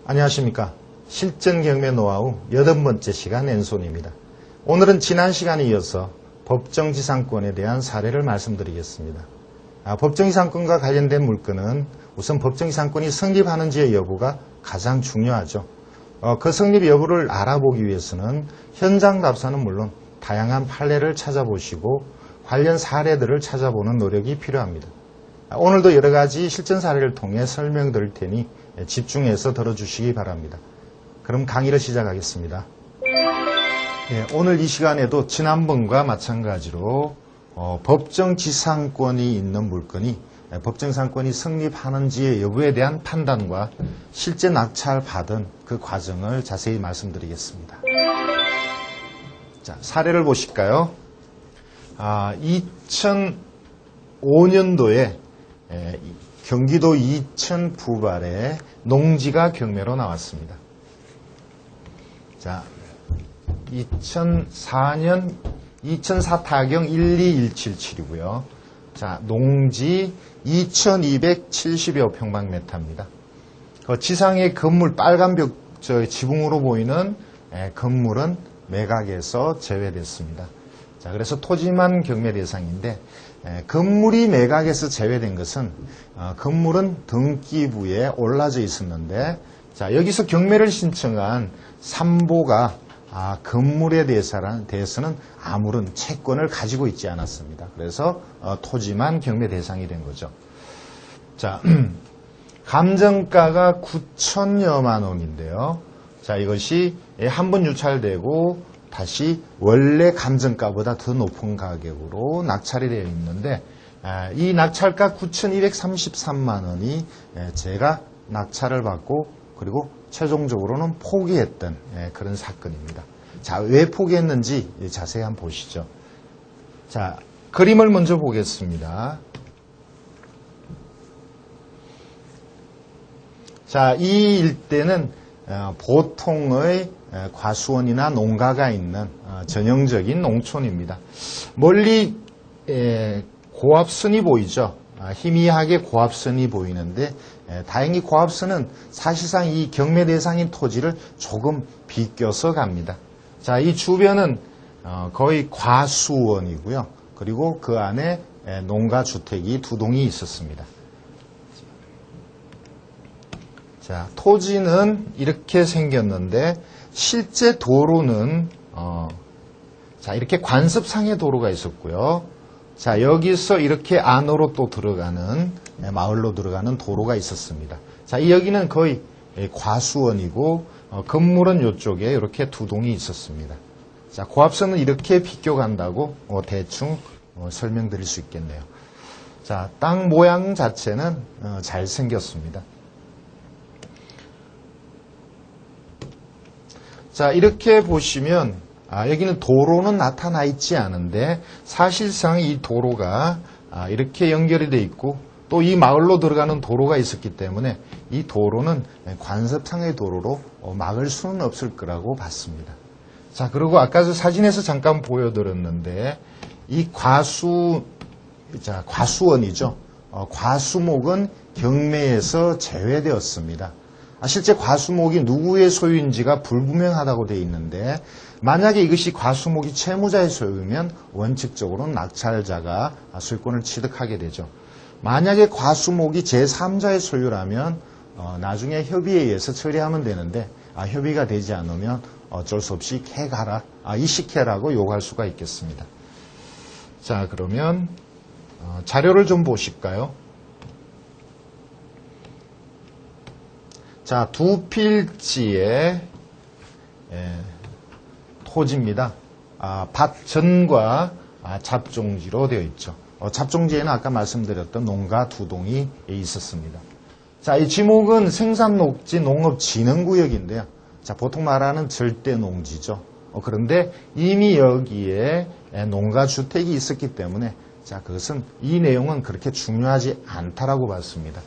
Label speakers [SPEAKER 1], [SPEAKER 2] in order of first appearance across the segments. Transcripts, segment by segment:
[SPEAKER 1] 안녕하십니까. 실전경매 노하우 8번째 시간 앤손입니다. 오늘은 지난 시간에 이어서 법정지상권에 대한 사례를 말씀드리겠습니다. 법정지상권과 관련된 물건은 우선 법정지상권이 성립하는지의 여부가 가장 중요하죠. 그 성립 여부를 알아보기 위해서는 현장 답사는 물론 다양한 판례를 찾아보시고 관련 사례들을 찾아보는 노력이 필요합니다. 오늘도 여러 가지 실전 사례를 통해 설명드릴 테니 집중해서 들어주시기 바랍니다. 그럼 강의를 시작하겠습니다. 오늘 이 시간에도 지난번과 마찬가지로 법정지상권이 있는 물건이 법정지상권이 성립하는지의 여부에 대한 판단과 실제 낙찰받은 그 과정을 자세히 말씀드리겠습니다. 자, 사례를 보실까요? 2005년도에 경기도 이천 부발에 농지가 경매로 나왔습니다. 자, 2004년 2004 타경 12177이고요. 자, 농지 2270여 평방미터입니다. 그 지상의 건물 빨간 벽 지붕으로 보이는 건물은 매각에서 제외됐습니다. 자, 그래서 토지만 경매 대상인데 건물이 매각에서 제외된 것은 건물은 등기부에 올라져 있었는데, 자, 여기서 경매를 신청한 삼보가 건물에 대해서는 아무런 채권을 가지고 있지 않았습니다. 그래서 토지만 경매 대상이 된 거죠. 자, 감정가가 9천여만 원인데요. 자, 이것이 한 번 유찰되고 다시 원래 감정가보다 더 높은 가격으로 낙찰이 되어 있는데, 이 낙찰가 9,233만 원이 제가 낙찰을 받고 그리고 최종적으로는 포기했던 그런 사건입니다. 자, 왜 포기했는지 자세히 한번 보시죠. 자, 그림을 먼저 보겠습니다. 자, 이 일대는 보통의 과수원이나 농가가 있는 전형적인 농촌입니다. 멀리 고압선이 보이죠. 희미하게 고압선이 보이는데 다행히 고압선은 사실상 이 경매 대상인 토지를 조금 비껴서 갑니다. 자, 이 주변은 거의 과수원이고요. 그리고 그 안에 농가주택이 2동이 있었습니다. 자, 토지는 이렇게 생겼는데 실제 도로는 자, 이렇게 관습상의 도로가 있었고요. 자, 여기서 이렇게 안으로 또 들어가는 마을로 들어가는 도로가 있었습니다. 자, 여기는 거의 과수원이고 건물은 이쪽에 이렇게 2동이 있었습니다. 자, 고압선은 이렇게 비껴간다고 대충 설명드릴 수 있겠네요. 자, 땅 모양 자체는 잘 생겼습니다. 자, 이렇게 보시면 여기는 도로는 나타나 있지 않은데 사실상 이 도로가 이렇게 연결이 되어 있고 또 이 마을로 들어가는 도로가 있었기 때문에 이 도로는 관습상의 도로로 막을 수는 없을 거라고 봤습니다. 자, 그리고 아까 사진에서 잠깐 보여드렸는데 이 과수원이죠. 과수목은 경매에서 제외되었습니다. 실제 과수목이 누구의 소유인지가 불분명하다고 되어 있는데, 만약에 이것이 과수목이 채무자의 소유면 원칙적으로는 낙찰자가 소유권을 취득하게 되죠. 만약에 과수목이 제3자의 소유라면 나중에 협의에 의해서 처리하면 되는데 협의가 되지 않으면 어쩔 수 없이 캐가라, 이식해라고 요구할 수가 있겠습니다. 자, 그러면 자료를 좀 보실까요? 자, 2필지의 토지입니다. 밭 전과 잡종지로 되어 있죠. 잡종지에는 아까 말씀드렸던 농가 2동이 있었습니다. 자, 이 지목은 생산녹지 농업진흥구역인데요. 자, 보통 말하는 절대농지죠. 그런데 이미 여기에 농가주택이 있었기 때문에 자, 그것은 이 내용은 그렇게 중요하지 않다라고 봤습니다.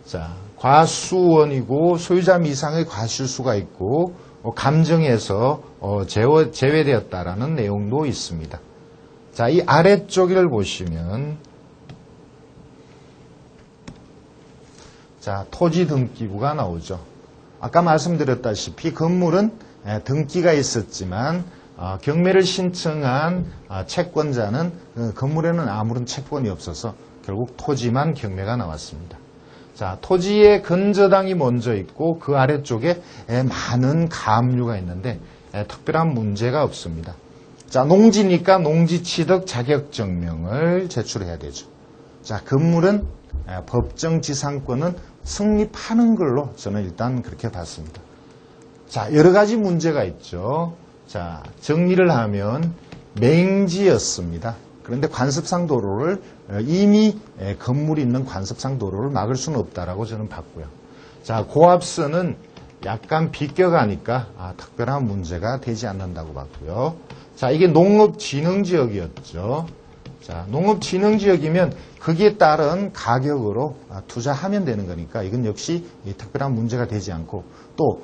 [SPEAKER 1] 자, 과수원이고 소유자 미상의 과실수가 있고 감정에서 제외되었다라는 내용도 있습니다. 자, 이 아래쪽을 보시면 자, 토지 등기부가 나오죠. 아까 말씀드렸다시피 건물은 등기가 있었지만 경매를 신청한 채권자는 건물에는 아무런 채권이 없어서 결국 토지만 경매가 나왔습니다. 자, 토지에 건저당이 먼저 있고 그 아래쪽에 많은 가압류가 있는데 특별한 문제가 없습니다. 자, 농지니까 농지취득 자격증명을 제출해야 되죠. 자, 건물은 법정지상권은 성립하는 걸로 저는 일단 그렇게 봤습니다. 자, 여러 가지 문제가 있죠. 자, 정리를 하면 맹지였습니다. 그런데 관습상 도로를 이미 건물이 있는 관습상 도로를 막을 수는 없다라고 저는 봤고요. 자, 고압선은 약간 비껴가니까 특별한 문제가 되지 않는다고 봤고요. 자, 이게 농업진흥지역이었죠. 자, 농업진흥지역이면 거기에 따른 가격으로 투자하면 되는 거니까 이건 역시 특별한 문제가 되지 않고 또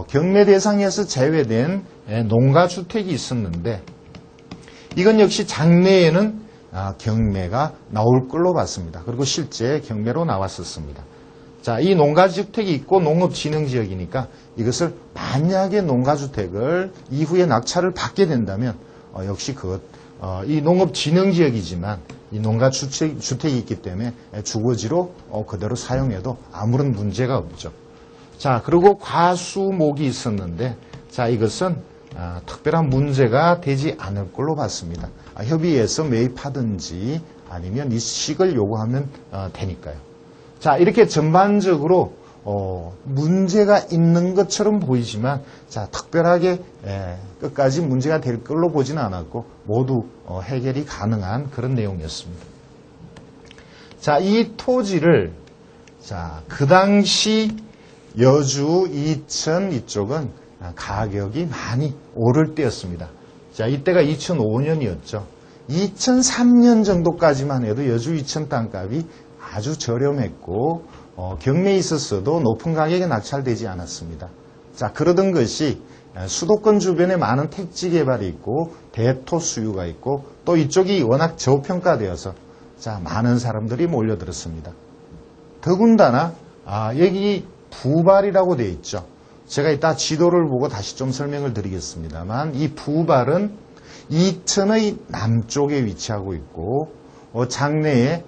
[SPEAKER 1] 경매 대상에서 제외된 농가주택이 있었는데 이건 역시 장래에는 경매가 나올 걸로 봤습니다. 그리고 실제 경매로 나왔었습니다. 자, 이 농가주택이 있고 농업진흥지역이니까 이것을 만약에 농가주택을 이후에 낙찰을 받게 된다면 역시 이 농업진흥지역이지만 이 농가주택이 있기 때문에 주거지로 그대로 사용해도 아무런 문제가 없죠. 자, 그리고 과수목이 있었는데 자, 이것은 특별한 문제가 되지 않을 걸로 봤습니다. 협의해서 매입하든지 아니면 이식을 요구하면 되니까요. 자, 이렇게 전반적으로 문제가 있는 것처럼 보이지만 자, 특별하게 끝까지 문제가 될 걸로 보지는 않았고 모두 해결이 가능한 그런 내용이었습니다. 자, 이 토지를 자, 그 당시 여주, 이천 이쪽은 가격이 많이 오를 때였습니다. 자, 이때가 2005년이었죠. 2003년 정도까지만 해도 여주 이천 땅값이 아주 저렴했고 경매에 있었어도 높은 가격에 낙찰되지 않았습니다. 자, 그러던 것이 수도권 주변에 많은 택지 개발이 있고 대토 수요가 있고 또 이쪽이 워낙 저평가되어서 자, 많은 사람들이 몰려들었습니다. 더군다나 여기 부발이라고 되어 있죠. 제가 이따 지도를 보고 다시 좀 설명을 드리겠습니다만 이 부발은 이천의 남쪽에 위치하고 있고 장래에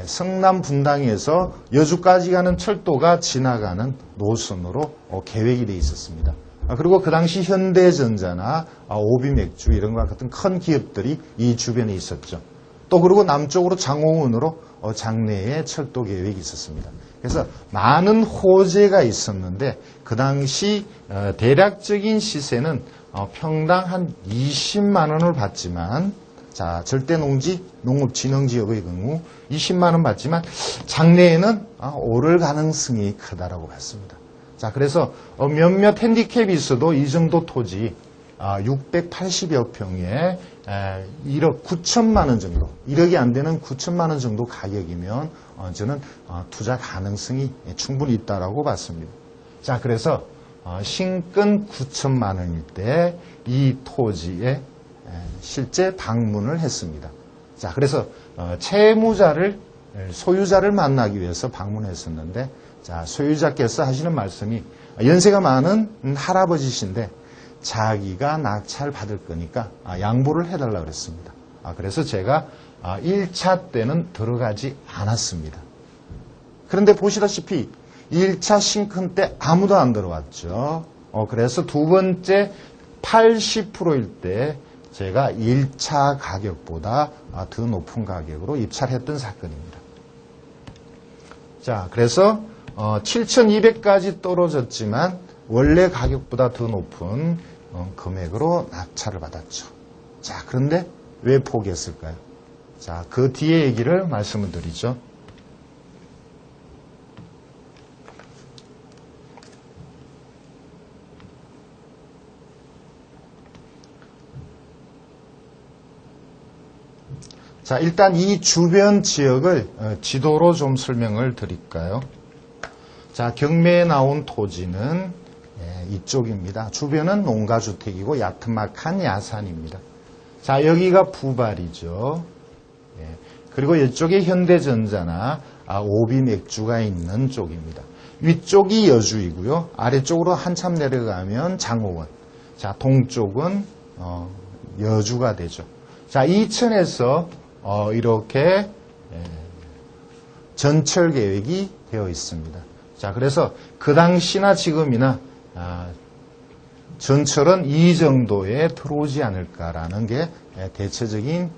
[SPEAKER 1] 성남 분당에서 여주까지 가는 철도가 지나가는 노선으로 계획이 되어 있었습니다. 그리고 그 당시 현대전자나 오비맥주 이런 것 같은 큰 기업들이 이 주변에 있었죠. 또 그리고 남쪽으로 장호원으로 장래에 철도 계획이 있었습니다. 그래서 많은 호재가 있었는데 그 당시 대략적인 시세는 평당 한 20만 원을 받지만 자, 절대농지 농업진흥지역의 경우 20만 원 받지만 장래에는 오를 가능성이 크다라고 봤습니다. 자, 그래서 몇몇 핸디캡이 있어도 이 정도 토지 680여 평에 1억 9천만 원 정도, 1억이 안 되는 9천만 원 정도 가격이면 저는 투자 가능성이 충분히 있다라고 봤습니다. 자, 그래서 신권 9천만 원일 때 이 토지에 실제 방문을 했습니다. 자, 그래서 채무자를 소유자를 만나기 위해서 방문했었는데 자, 소유자께서 하시는 말씀이 연세가 많은 할아버지신데 자기가 낙찰 받을 거니까 양보를 해달라고 그랬습니다. 그래서 제가 1차 때는 들어가지 않았습니다. 그런데 보시다시피 1차 신권 때 아무도 안 들어왔죠. 그래서 두 번째 80%일 때 제가 1차 가격보다 더 높은 가격으로 입찰을 했던 사건입니다. 자, 그래서 7,200까지 떨어졌지만 원래 가격보다 더 높은 금액으로 낙찰을 받았죠. 자, 그런데 왜 포기했을까요? 자, 그 뒤에 얘기를 말씀을 드리죠. 자, 일단 이 주변 지역을 지도로 좀 설명을 드릴까요? 자, 경매에 나온 토지는 이쪽입니다. 주변은 농가주택이고 야트막한 야산입니다. 자, 여기가 부발이죠. 그리고 이쪽에 현대전자나 오비맥주가 있는 쪽입니다. 위쪽이 여주이고요. 아래쪽으로 한참 내려가면 장호원. 자, 동쪽은 여주가 되죠. 자, 이천에서 이렇게 전철 계획이 되어 있습니다. 자, 그래서 그 당시나 지금이나 전철은 이 정도에 들어오지 않을까라는 게 대체적인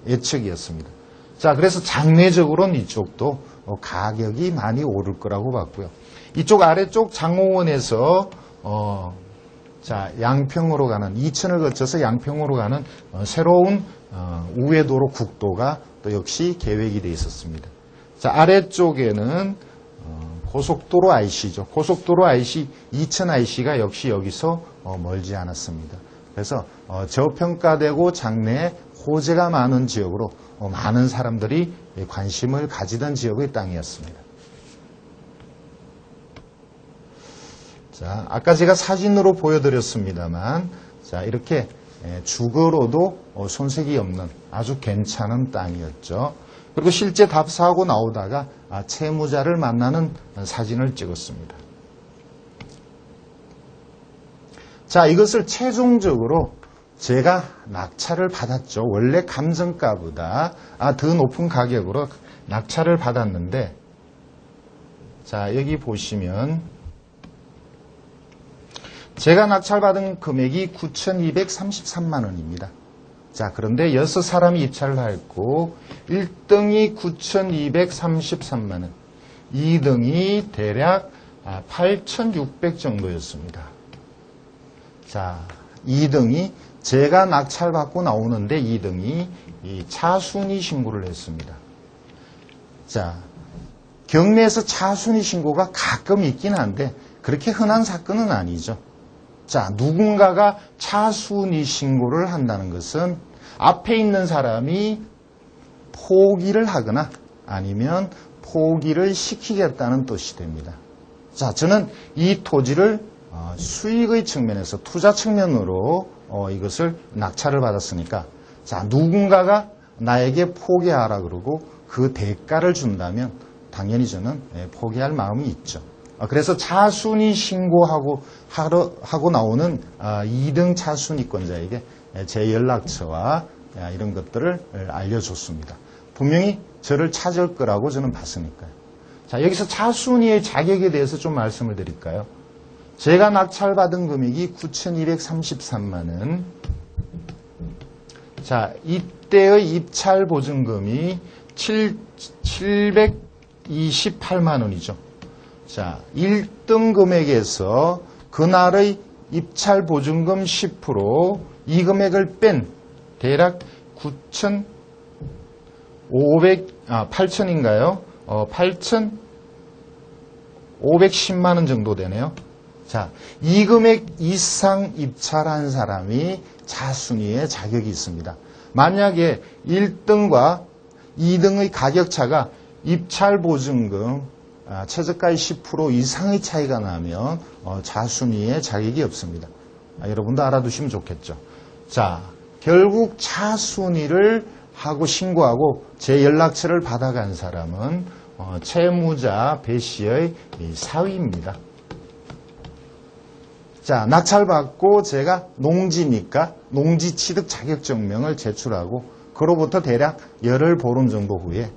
[SPEAKER 1] 예측이었습니다. 자, 그래서 장래적으로는 이쪽도 가격이 많이 오를 거라고 봤고요. 이쪽 아래쪽 장호원에서 자, 양평으로 가는, 이천을 거쳐서 양평으로 가는 새로운 우회도로 국도가 또 역시 계획이 되어 있었습니다. 자, 아래쪽에는 고속도로 IC죠. 고속도로 IC, 이천 IC가 역시 여기서 멀지 않았습니다. 그래서 저평가되고 장래에 호재가 많은 지역으로 많은 사람들이 관심을 가지던 지역의 땅이었습니다. 자, 아까 제가 사진으로 보여드렸습니다만, 자, 이렇게 주거로도 손색이 없는 아주 괜찮은 땅이었죠. 그리고 실제 답사하고 나오다가 채무자를 만나는 사진을 찍었습니다. 자, 이것을 최종적으로 제가 낙찰을 받았죠. 원래 감정가보다 더 높은 가격으로 낙찰을 받았는데, 자, 여기 보시면 제가 낙찰받은 금액이 9,233만 원입니다. 자, 그런데 6사람이 입찰을 했고 1등이 9,233만 원, 2등이 대략 8,600 정도였습니다. 자, 2등이 제가 낙찰받고 나오는데 2등이 이 차순위 신고를 했습니다. 자, 경매에서 차순위 신고가 가끔 있긴 한데 그렇게 흔한 사건은 아니죠. 자, 누군가가 차순위 신고를 한다는 것은 앞에 있는 사람이 포기를 하거나 아니면 포기를 시키겠다는 뜻이 됩니다. 자, 저는 이 토지를 수익의 측면에서 투자 측면으로 이것을 낙찰을 받았으니까, 자, 누군가가 나에게 포기하라 그러고 그 대가를 준다면 당연히 저는 포기할 마음이 있죠. 그래서 차순위 신고하고 하고 나오는 2등 차순위권자에게 제 연락처와 이런 것들을 알려줬습니다. 분명히 저를 찾을 거라고 저는 봤으니까요. 자, 여기서 차순위의 자격에 대해서 좀 말씀을 드릴까요? 제가 낙찰받은 금액이 9,233만 원. 자, 이때의 입찰 보증금이 728만 원이죠. 자, 1등 금액에서 그날의 입찰 보증금 10%, 이 금액을 뺀 대략 8,000인가요? 8,510만 원 정도 되네요. 자, 이 금액 이상 입찰한 사람이 차순위의 자격이 있습니다. 만약에 1등과 2등의 가격차가 입찰 보증금 최저가의 10% 이상의 차이가 나면 차순위의 자격이 없습니다. 여러분도 알아두시면 좋겠죠. 자, 결국 차순위를 하고 신고하고 제 연락처를 받아간 사람은 채무자 배 씨의 사위입니다. 자, 낙찰받고 제가 농지니까 농지 취득 자격증명을 제출하고 그로부터 대략 열흘 보름 정도 후에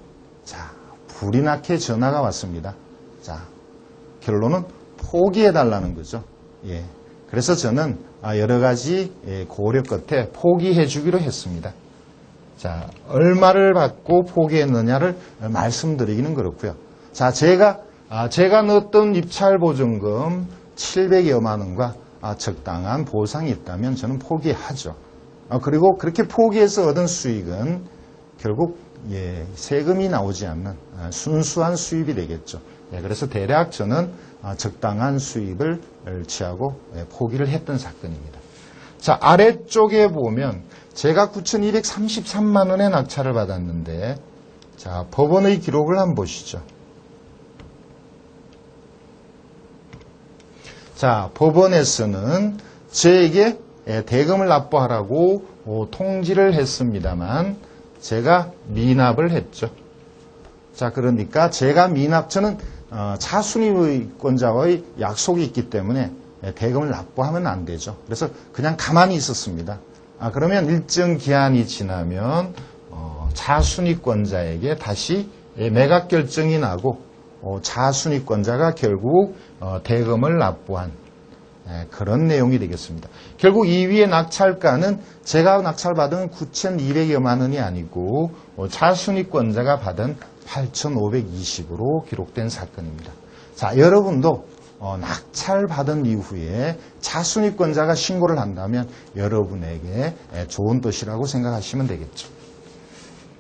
[SPEAKER 1] 자, 불이 나게 전화가 왔습니다. 자, 결론은 포기해달라는 거죠. 예. 그래서 저는 여러 가지 고려 끝에 포기해 주기로 했습니다. 자, 얼마를 받고 포기했느냐를 말씀드리기는 그렇고요. 자, 제가 넣었던 입찰 보증금 700여만 원과 적당한 보상이 있다면 저는 포기하죠. 그리고 그렇게 포기해서 얻은 수익은 결국 세금이 나오지 않는 순수한 수입이 되겠죠. 그래서 대략 저는 적당한 수입을 취하고 포기를 했던 사건입니다. 자, 아래쪽에 보면 제가 9,233만 원의 낙찰을 받았는데, 자, 법원의 기록을 한번 보시죠. 자, 법원에서는 저에게 대금을 납부하라고 통지를 했습니다만 제가 미납을 했죠. 자, 그러니까 제가 저는 차순위권자와의 약속이 있기 때문에 대금을 납부하면 안 되죠. 그래서 그냥 가만히 있었습니다. 그러면 일정 기한이 지나면 차순위권자에게 다시 매각 결정이 나고 차순위권자가 결국 대금을 납부한 그런 내용이 되겠습니다. 결국 이 위의 낙찰가는 제가 낙찰받은 9,200여만 원이 아니고 차순위권자가 받은 8,520으로 기록된 사건입니다. 자, 여러분도 낙찰받은 이후에 차순위권자가 신고를 한다면 여러분에게 좋은 뜻이라고 생각하시면 되겠죠.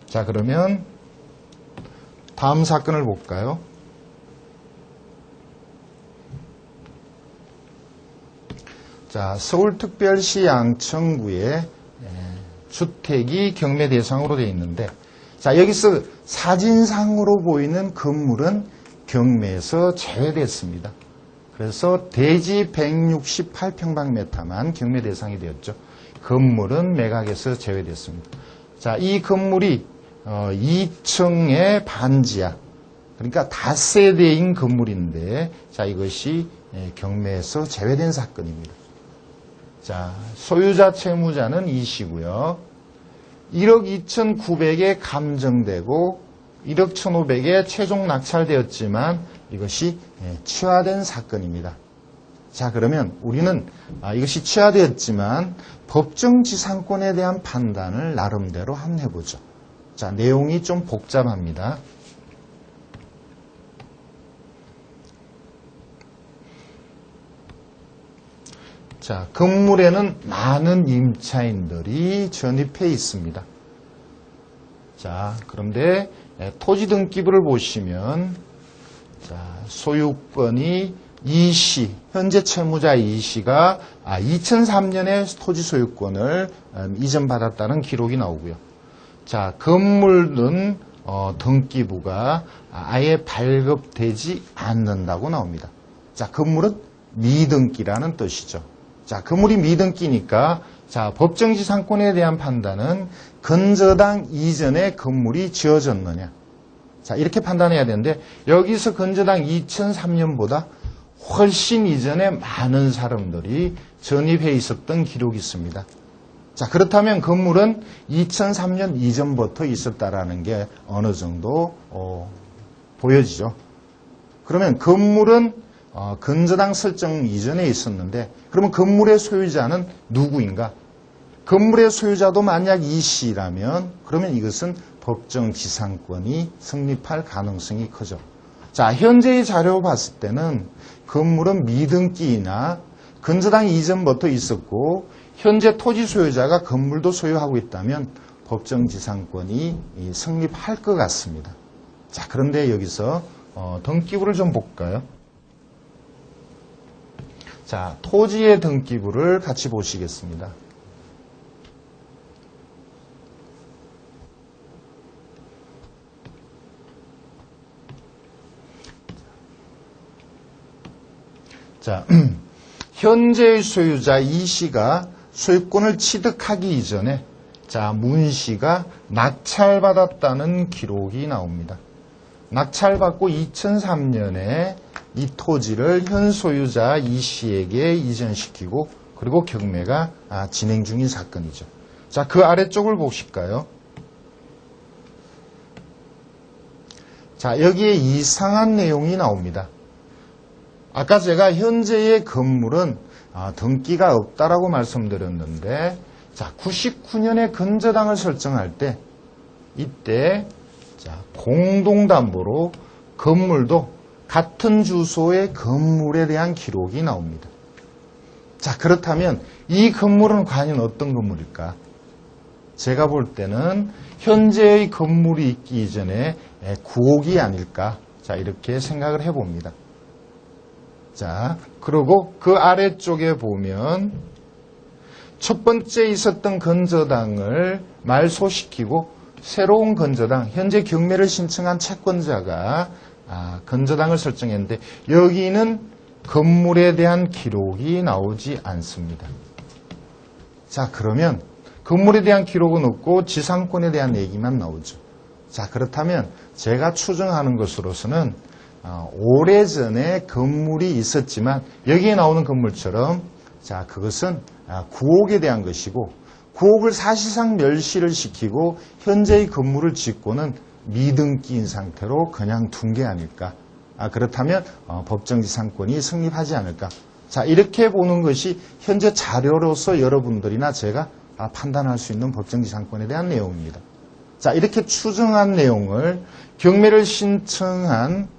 [SPEAKER 1] 자, 그러면 다음 사건을 볼까요? 자, 서울특별시 양천구에 주택이 경매 대상으로 되어 있는데, 자, 여기서 사진상으로 보이는 건물은 경매에서 제외됐습니다. 그래서 대지 168평방미터만 경매 대상이 되었죠. 건물은 매각에서 제외됐습니다. 자, 이 건물이 2층의 반지하, 그러니까 다세대인 건물인데, 자, 이것이 경매에서 제외된 사건입니다. 자, 소유자 채무자는 이 씨고요. 1억 2,900에 감정되고 1억 1,500에 최종 낙찰되었지만 이것이 취하된 사건입니다. 자, 그러면 우리는 이것이 취하되었지만 법정지상권에 대한 판단을 나름대로 한번 해보죠. 자, 내용이 좀 복잡합니다. 자, 건물에는 많은 임차인들이 전입해 있습니다. 자, 그런데 토지 등기부를 보시면, 자, 소유권이 이 씨, 현재 채무자 이 씨가 2003년에 토지 소유권을 이전받았다는 기록이 나오고요. 자, 건물은 등기부가 아예 발급되지 않는다고 나옵니다. 자, 건물은 미등기라는 뜻이죠. 자, 건물이 미등기니까, 자, 법정지상권에 대한 판단은 건저당 이전에 건물이 지어졌느냐. 자, 이렇게 판단해야 되는데, 여기서 건저당 2003년보다 훨씬 이전에 많은 사람들이 전입해 있었던 기록이 있습니다. 자, 그렇다면 건물은 2003년 이전부터 있었다라는 게 어느 정도 보여지죠. 그러면 건물은 건저당 설정 이전에 있었는데, 그러면 건물의 소유자는 누구인가? 건물의 소유자도 만약 이 씨라면 그러면 이것은 법정지상권이 성립할 가능성이 크죠. 자, 현재의 자료를 봤을 때는 건물은 미등기이나 건저당 이전부터 있었고 현재 토지 소유자가 건물도 소유하고 있다면 법정지상권이 성립할 것 같습니다. 자, 그런데 여기서 등기부를 좀 볼까요? 자, 토지의 등기부를 같이 보시겠습니다. 자, 현재의 소유자 이 씨가 소유권을 취득하기 이전에, 자, 문 씨가 낙찰받았다는 기록이 나옵니다. 낙찰받고 2003년에 이 토지를 현 소유자 이 씨에게 이전시키고 그리고 경매가 진행 중인 사건이죠. 자, 그 아래쪽을 보실까요? 자, 여기에 이상한 내용이 나옵니다. 아까 제가 현재의 건물은 등기가 없다라고 말씀드렸는데, 자, 99년에 건저당을 설정할 때 이때 자, 공동담보로 건물도 같은 주소의 건물에 대한 기록이 나옵니다. 자, 그렇다면 이 건물은 과연 어떤 건물일까? 제가 볼 때는 현재의 건물이 있기 이전에 구옥이 아닐까? 자, 이렇게 생각을 해봅니다. 자, 그리고 그 아래쪽에 보면 첫 번째 있었던 건저당을 말소시키고 새로운 건저당, 현재 경매를 신청한 채권자가 건저당을 설정했는데 여기는 건물에 대한 기록이 나오지 않습니다. 자, 그러면 건물에 대한 기록은 없고 지상권에 대한 얘기만 나오죠. 자, 그렇다면 제가 추정하는 것으로서는 오래전에 건물이 있었지만 여기에 나오는 건물처럼 자 그것은 구옥에 대한 것이고 구옥을 사실상 멸시를 시키고 현재의 건물을 짓고는 미등기인 상태로 그냥 둔 게 아닐까. 그렇다면 법정지상권이 성립하지 않을까. 자 이렇게 보는 것이 현재 자료로서 여러분들이나 제가 판단할 수 있는 법정지상권에 대한 내용입니다. 자 이렇게 추정한 내용을 경매를 신청한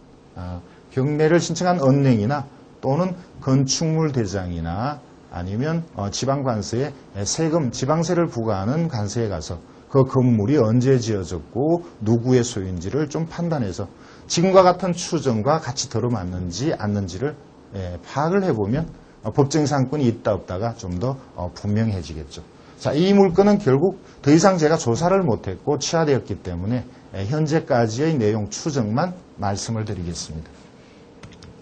[SPEAKER 1] 언행이나 또는 건축물 대장이나 아니면 지방관세에 세금, 지방세를 부과하는 관세에 가서 그 건물이 언제 지어졌고 누구의 소유인지를 좀 판단해서 지금과 같은 추정과 같이 들어맞는지 않는지를 파악을 해보면 법정지상권이 있다 없다가 좀 더 분명해지겠죠. 자, 이 물건은 결국 더 이상 제가 조사를 못했고 취하되었기 때문에 현재까지의 내용 추정만 말씀을 드리겠습니다.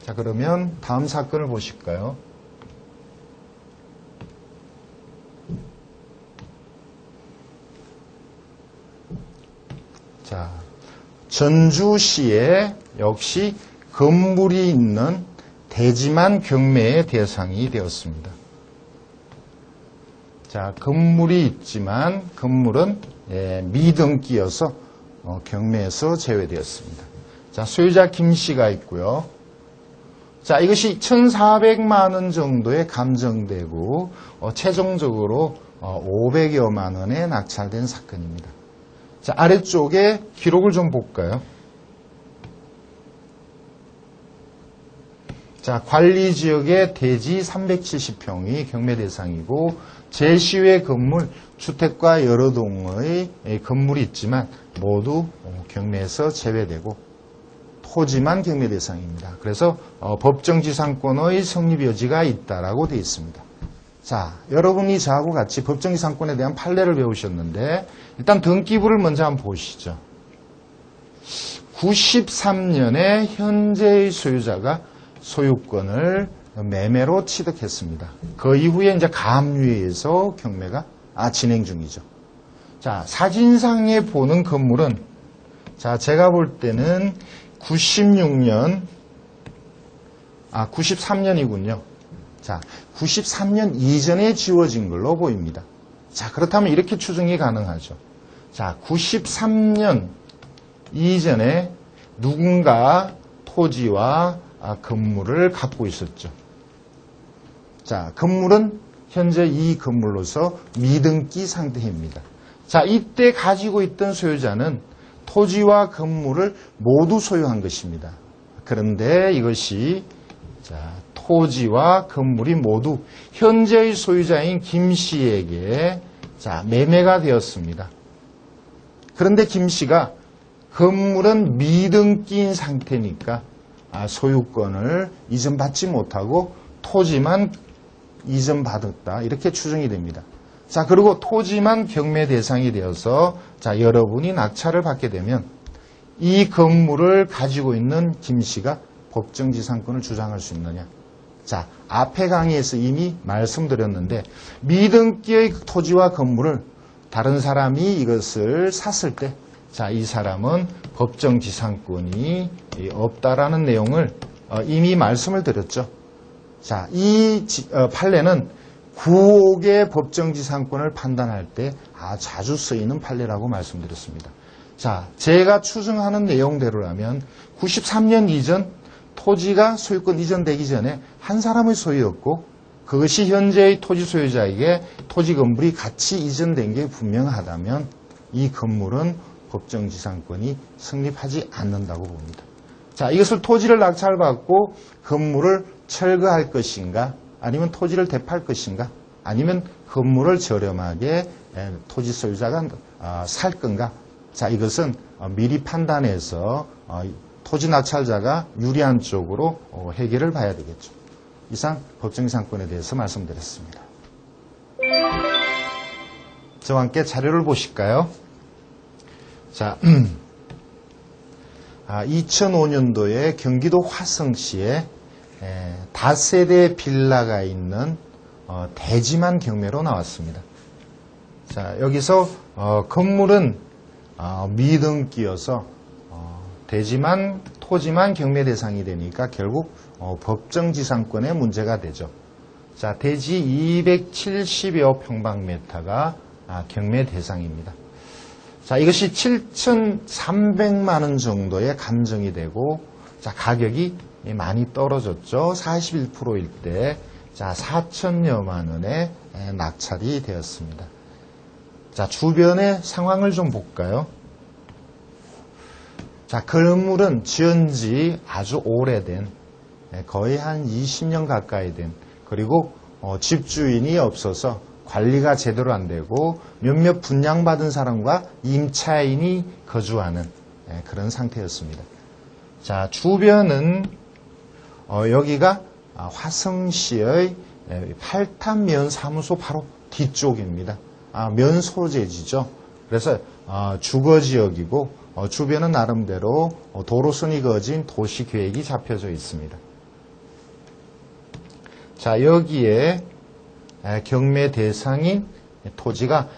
[SPEAKER 1] 자, 그러면 다음 사건을 보실까요? 자, 전주시에 역시 건물이 있는 대지만 경매의 대상이 되었습니다. 자, 건물이 있지만 건물은 미등기여서 경매에서 제외되었습니다. 자, 소유자 김씨가 있고요. 자, 이것이 1,400만 원 정도에 감정되고 최종적으로 500여만 원에 낙찰된 사건입니다. 자, 아래쪽에 기록을 좀 볼까요? 자, 관리지역의 대지 370평이 경매 대상이고 제시외 건물, 주택과 여러 동의 건물이 있지만 모두 경매에서 제외되고 토지만 경매 대상입니다. 그래서 법정지상권의 성립 여지가 있다라고 되어 있습니다. 자, 여러분이 저하고 같이 법정지상권에 대한 판례를 배우셨는데 일단 등기부를 먼저 한번 보시죠. 93년에 현재의 소유자가 소유권을 매매로 취득했습니다. 그 이후에 이제 감유에서 경매가 진행 중이죠. 자, 사진상에 보는 건물은 자, 제가 볼 때는 93년이군요. 자, 93년 이전에 지어진 걸로 보입니다. 자, 그렇다면 이렇게 추정이 가능하죠. 자, 93년 이전에 누군가 토지와 건물을 갖고 있었죠. 자, 건물은 현재 이 건물로서 미등기 상태입니다. 자, 이때 가지고 있던 소유자는 토지와 건물을 모두 소유한 것입니다. 그런데 이것이 자, 토지와 건물이 모두 현재의 소유자인 김 씨에게 자, 매매가 되었습니다. 그런데 김 씨가 건물은 미등기인 상태니까 소유권을 이전받지 못하고 토지만 이전받았다. 이렇게 추정이 됩니다. 자, 그리고 토지만 경매 대상이 되어서 자, 여러분이 낙찰을 받게 되면 이 건물을 가지고 있는 김 씨가 법정지상권을 주장할 수 있느냐? 자, 앞에 강의에서 이미 말씀드렸는데 미등기의 토지와 건물을 다른 사람이 이것을 샀을 때 자, 이 사람은 법정지상권이 없다라는 내용을 이미 말씀을 드렸죠. 자, 이 판례는 구옥의 법정지상권을 판단할 때 자주 쓰이는 판례라고 말씀드렸습니다. 자, 제가 추정하는 내용대로라면 93년 이전 토지가 소유권 이전되기 전에 한 사람의 소유였고 그것이 현재의 토지 소유자에게 토지 건물이 같이 이전된 게 분명하다면 이 건물은 법정지상권이 성립하지 않는다고 봅니다. 자, 이것을 토지를 낙찰받고 건물을 철거할 것인가 아니면 토지를 되팔 것인가 아니면 건물을 저렴하게 토지 소유자가 살 건가. 자, 이것은 미리 판단해서 토지 낙찰자가 유리한 쪽으로 해결을 봐야 되겠죠. 이상 법정지상권에 대해서 말씀드렸습니다. 저와 함께 자료를 보실까요? 자, 2005년도에 경기도 화성시에 다세대 빌라가 있는 대지만 경매로 나왔습니다. 자, 여기서 건물은 미등기여서 대지만 토지만 경매 대상이 되니까 결국 법정지상권의 문제가 되죠. 자, 대지 270여 평방미터가 경매 대상입니다. 자, 이것이 7,300만 원 정도에 감정이 되고, 자, 가격이 많이 떨어졌죠. 41%일 때, 자, 4천여만 원에 낙찰이 되었습니다. 자, 주변의 상황을 좀 볼까요? 자, 건물은 지은 지 아주 오래된, 거의 한 20년 가까이 된, 그리고 집주인이 없어서 관리가 제대로 안 되고 몇몇 분양받은 사람과 임차인이 거주하는 그런 상태였습니다. 자, 주변은 여기가 화성시의 팔탄면 사무소 바로 뒤쪽입니다. 면 소재지죠. 그래서 주거지역이고 주변은 나름대로 도로선이 그어진 도시계획이 잡혀져 있습니다. 자, 여기에 경매 대상인 토지가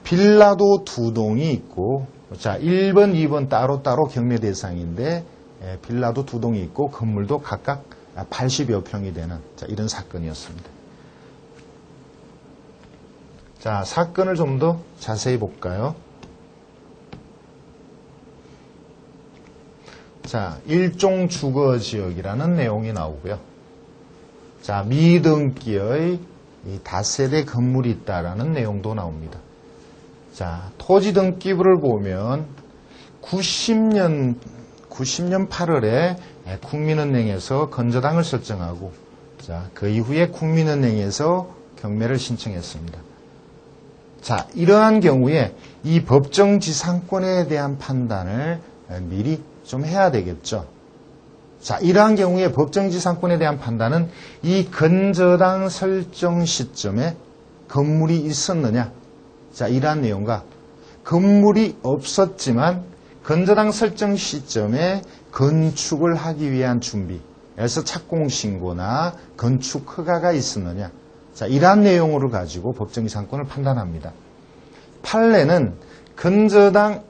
[SPEAKER 1] 빌라도 2동이 있고, 자, 1번, 2번 따로따로 경매 대상인데 빌라도 2동이 있고 건물도 각각 80여 평이 되는, 자, 이런 사건이었습니다. 자, 사건을 좀 더 자세히 볼까요? 자, 일종 주거지역이라는 내용이 나오고요. 자, 미등기의 이 다세대 건물이 있다라는 내용도 나옵니다. 자, 토지 등기부를 보면 90년 8월에 국민은행에서 건저당을 설정하고, 자, 그 이후에 국민은행에서 경매를 신청했습니다. 자, 이러한 경우에 이 법정지상권에 대한 판단을 미리 좀 해야 되겠죠. 자, 이러한 경우에 법정지상권에 대한 판단은 이 건저당 설정 시점에 건물이 있었느냐. 자, 이러한 내용과 건물이 없었지만 건저당 설정 시점에 건축을 하기 위한 준비에서 착공신고나 건축 허가가 있었느냐. 자, 이러한 내용으로 가지고 법정지상권을 판단합니다. 판례는 건저당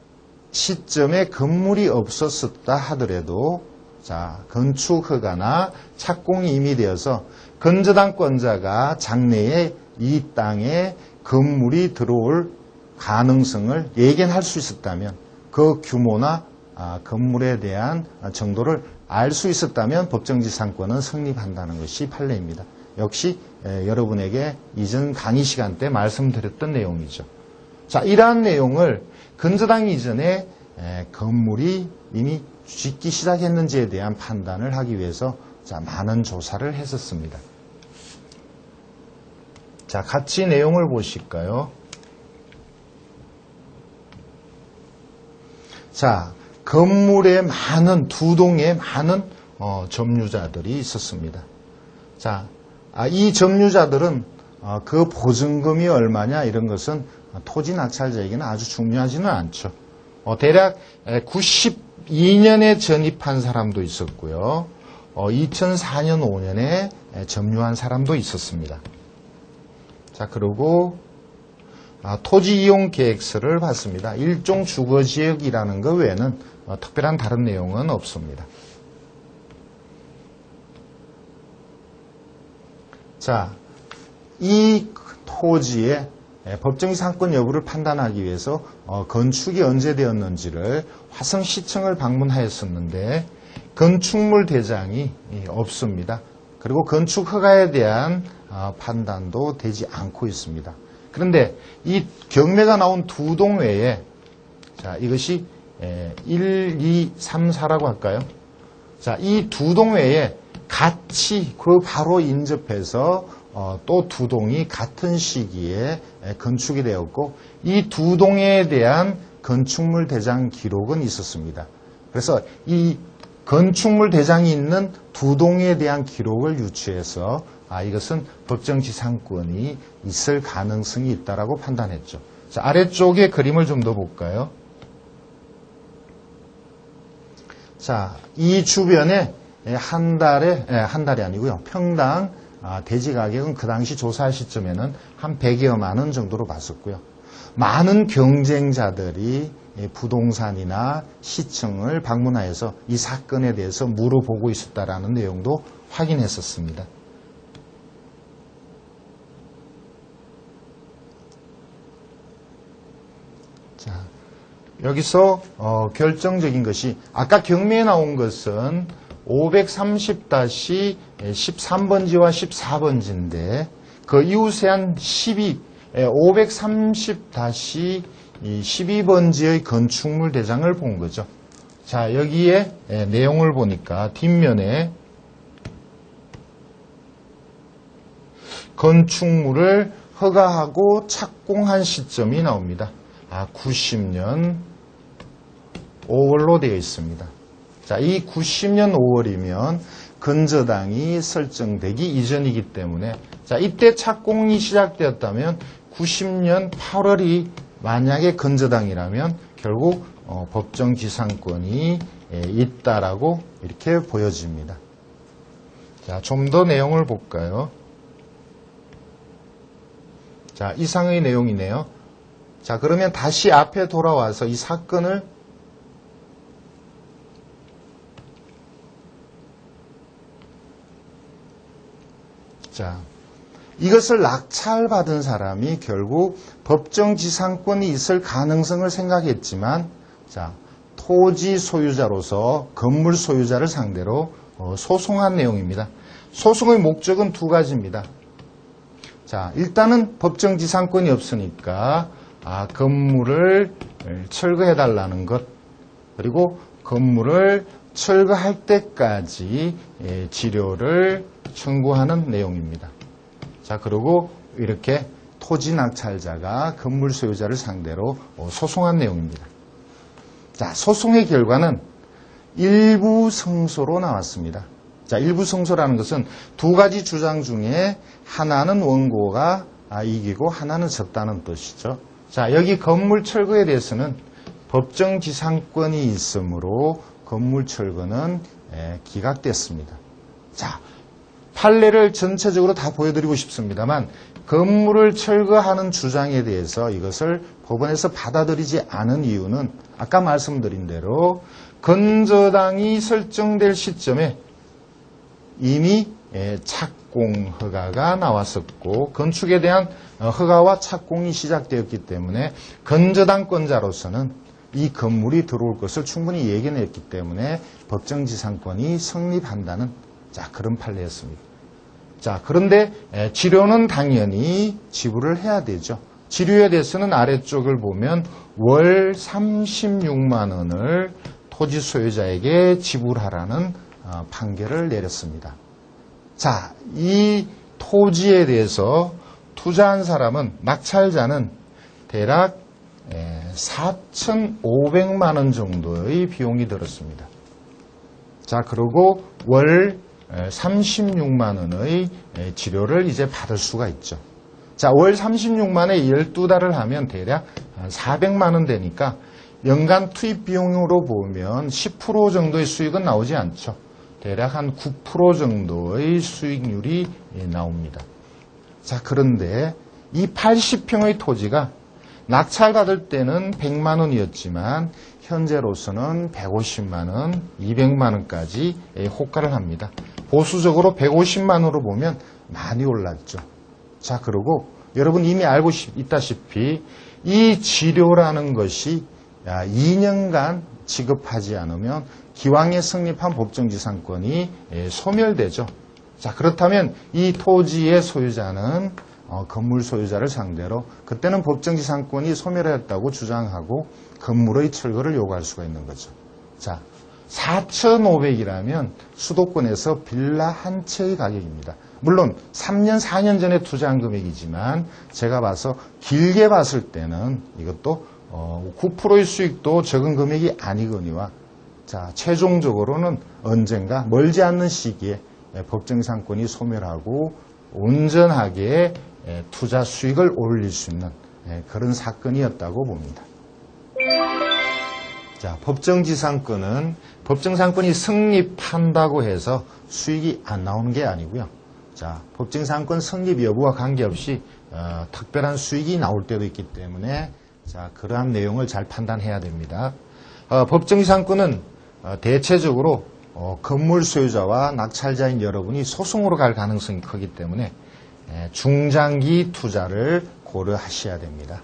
[SPEAKER 1] 시점에 건물이 없었다 하더라도, 자, 건축 허가나 착공이 이미 되어서 건저당권자가 장래에 이 땅에 건물이 들어올 가능성을 예견할 수 있었다면, 그 규모나 건물에 대한 정도를 알 수 있었다면 법정지상권은 성립한다는 것이 판례입니다. 역시 여러분에게 이전 강의 시간 때 말씀드렸던 내용이죠. 자, 이러한 내용을 건저당 이전에 건물이 이미 짓기 시작했는지에 대한 판단을 하기 위해서, 자, 많은 조사를 했었습니다. 자, 같이 내용을 보실까요? 자, 건물에 많은, 2동에 많은 점유자들이 있었습니다. 자, 이 점유자들은 그 보증금이 얼마냐 이런 것은 토지 낙찰자에게는 아주 중요하지는 않죠. 대략 92년에 전입한 사람도 있었고요. 2004년, 5년에 점유한 사람도 있었습니다. 자, 그리고 토지 이용 계획서를 봤습니다. 일종 주거지역이라는 것 외에는 특별한 다른 내용은 없습니다. 자, 이 토지의 법정지상권 여부를 판단하기 위해서 건축이 언제 되었는지를 화성시청을 방문하였었는데 건축물 대장이 없습니다. 그리고 건축 허가에 대한 판단도 되지 않고 있습니다. 그런데 이 경매가 나온 2동 외에, 자, 이것이 1, 2, 3, 4라고 할까요? 자, 이 2동 외에 같이 그 바로 인접해서 또 2동이 같은 시기에 건축이 되었고, 이 2동에 대한 건축물 대장 기록은 있었습니다. 그래서 이 건축물 대장이 있는 2동에 대한 기록을 유추해서 이것은 법정지상권이 있을 가능성이 있다라고 판단했죠. 자, 아래쪽에 그림을 좀 더 볼까요? 자, 이 주변에 한 달이 아니고요. 평당 대지 가격은 그 당시 조사 시점에는 한 100여만 원 정도로 봤었고요. 많은 경쟁자들이 부동산이나 시청을 방문하여서 이 사건에 대해서 물어보고 있었다라는 내용도 확인했었습니다. 자, 여기서 결정적인 것이 아까 경매에 나온 것은 530-13번지와 14번지인데 그 이웃에 한 530-12번지의 건축물 대장을 본 거죠. 자, 여기에 내용을 보니까 뒷면에 건축물을 허가하고 착공한 시점이 나옵니다. 90년 5월로 되어 있습니다. 자, 이 90년 5월이면 건저당이 설정되기 이전이기 때문에 자, 이때 착공이 시작되었다면 90년 8월이 만약에 건저당이라면 결국 법정지상권이 있다라고 이렇게 보여집니다. 자, 좀 더 내용을 볼까요? 자, 이상의 내용이네요. 자, 그러면 다시 앞에 돌아와서 이 사건을 자, 이것을 낙찰받은 사람이 결국 법정지상권이 있을 가능성을 생각했지만 자, 토지 소유자로서 건물 소유자를 상대로 소송한 내용입니다. 소송의 목적은 두 가지입니다. 자, 일단은 법정지상권이 없으니까 건물을 철거해달라는 것, 그리고 건물을 철거할 때까지 지료를 청구하는 내용입니다. 자, 그리고 이렇게 토지 낙찰자가 건물 소유자를 상대로 소송한 내용입니다. 자, 소송의 결과는 일부 승소로 나왔습니다. 자, 일부 승소라는 것은 두 가지 주장 중에 하나는 원고가 이기고 하나는 졌다는 뜻이죠. 자, 여기 건물 철거에 대해서는 법정지상권이 있으므로 건물 철거는 기각됐습니다. 자, 판례를 전체적으로 다 보여드리고 싶습니다만 건물을 철거하는 주장에 대해서 이것을 법원에서 받아들이지 않은 이유는 아까 말씀드린 대로 건저당이 설정될 시점에 이미 착공 허가가 나왔었고 건축에 대한 허가와 착공이 시작되었기 때문에 건저당권자로서는 이 건물이 들어올 것을 충분히 예견했기 때문에 법정지상권이 성립한다는 자, 그런 판례였습니다. 자, 그런데 지료는 당연히 지불을 해야 되죠. 지료에 대해서는 아래쪽을 보면 월 36만 원을 토지 소유자에게 지불하라는 판결을 내렸습니다. 자, 이 토지에 대해서 투자한 사람은 낙찰자는 대략 4,500만 원 정도의 비용이 들었습니다. 자, 그리고 월 36만 원의 지료를 이제 받을 수가 있죠. 자, 월 36만에 12달을 하면 대략 400만 원 되니까 연간 투입 비용으로 보면 10% 정도의 수익은 나오지 않죠. 대략 한 9% 정도의 수익률이 나옵니다. 자, 그런데 이 80평의 토지가 낙찰받을 때는 100만 원이었지만 현재로서는 150만 원, 200만 원까지 호가를 합니다. 보수적으로 150만 원으로 보면 많이 올랐죠. 자, 그리고 여러분 이미 알고 있다시피 이 지료라는 것이 2년간 지급하지 않으면 기왕에 성립한 법정지상권이 소멸되죠. 자, 그렇다면 이 토지의 소유자는 건물 소유자를 상대로 그때는 법정지상권이 소멸했다고 주장하고 건물의 철거를 요구할 수가 있는 거죠. 자, 4,500이라면 수도권에서 빌라 한 채의 가격입니다. 물론 3년, 4년 전에 투자한 금액이지만 제가 봐서 길게 봤을 때는 이것도 9%의 수익도 적은 금액이 아니거니와 자, 최종적으로는 언젠가 멀지 않는 시기에 법정지상권이 소멸하고 온전하게 투자 수익을 올릴 수 있는 그런 사건이었다고 봅니다. 자, 법정지상권은 법정지상권이 성립한다고 해서 수익이 안 나오는 게 아니고요. 자, 법정지상권 성립 여부와 관계없이 특별한 수익이 나올 때도 있기 때문에 자, 그러한 내용을 잘 판단해야 됩니다. 법정지상권은 대체적으로 건물 소유자와 낙찰자인 여러분이 소송으로 갈 가능성이 크기 때문에 중장기 투자를 고려하셔야 됩니다.